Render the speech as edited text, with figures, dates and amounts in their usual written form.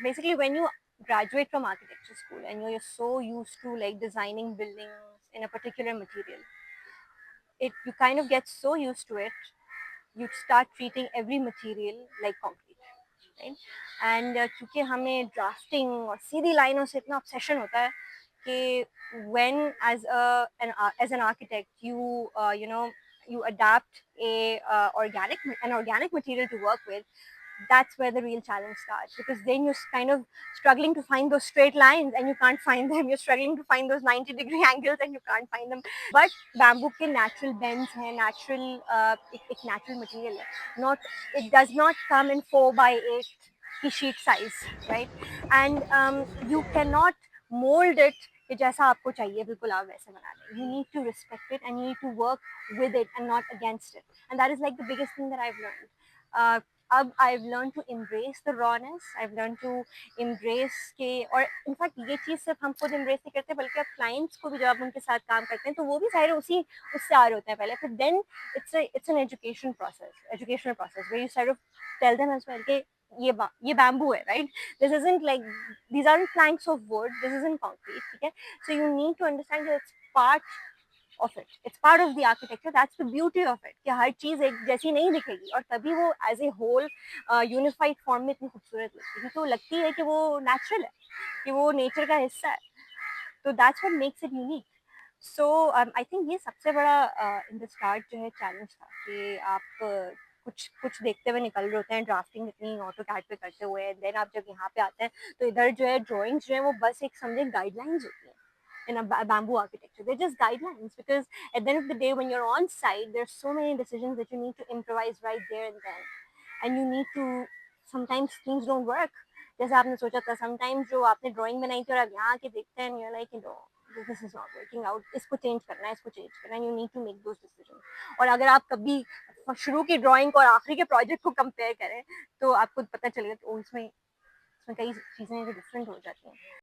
Basically, when you graduate from architecture school and you're so used to like designing buildings in a particular material, it you kind of get so used to it, you start treating every material like concrete, right? And क्योंकि हमें drafting और सीधी लाइनों से इतना obsession होता है कि when as an architect you adapt an organic material to work with, that's where the real challenge starts, because then you're kind of struggling to find those straight lines and you can't find them. You're struggling to find those 90-degree angles and you can't find them. But bamboo के natural bends हैं, एक natural material है. Not It does not come in 4 by 8 की sheet size, right? And you cannot mold it कि जैसा आपको चाहिए बिल्कुल आप वैसे बना दें. You need to respect it and you need to work with it and not against it. And that is like the biggest thing that I've learned. अब I've learned to embrace the rawness. I've learned to embrace के, और in fact ये चीज़ सिर्फ हम खुद embrace नहीं करते बल्कि अब clients को भी जब आप उनके साथ काम करते हैं तो वो भी सारे उसी उससे आ रहे होते हैं पहले. फिर then it's an educational process where you sort of tell them as well कि ये bamboo है, right? This isn't like, these aren't planks of wood, this isn't concrete, ठीक है? So you need to understand that it's part of it. It's part of the architecture. That's the beauty of it. कि हर चीज़ एक जैसी नहीं दिखेगी और तभी वो as a whole unified form में इतनी खूबसूरत लगती है, तो लगती है कि वो natural है, कि वो nature का हिस्सा है. तो that's what makes it unique. So I think ये सबसे बड़ा in the start जो है challenge था कि आप कुछ कुछ देखते हुए निकल रहे होते हैं ड्राफ्टिंग इतनी ऑटो कैड पे करते हुए, देन आप जब यहाँ पे आते हैं तो इधर जो है ड्राइंग्स जो है वो बस एक समझे गाइडलाइंस होती हैं in a bamboo architecture. They're just guidelines, because at the end of the day, when you're on site, there's so many decisions that you need to improvise right there and then. And you need to, sometimes things don't work. जैसे आपने सोचा था, sometimes जो आपने drawing बनाई थी और आप यहाँ आके देखते हैं, you're like, this is not working out. इसको change करना है, इसको change करना है. You need to make those decisions. और अगर आप कभी शुरू की drawing को और आखिरी के project को compare करें, तो आपको पता चलेगा कि इसमें कई चीज़ें जो different हो जाती हैं.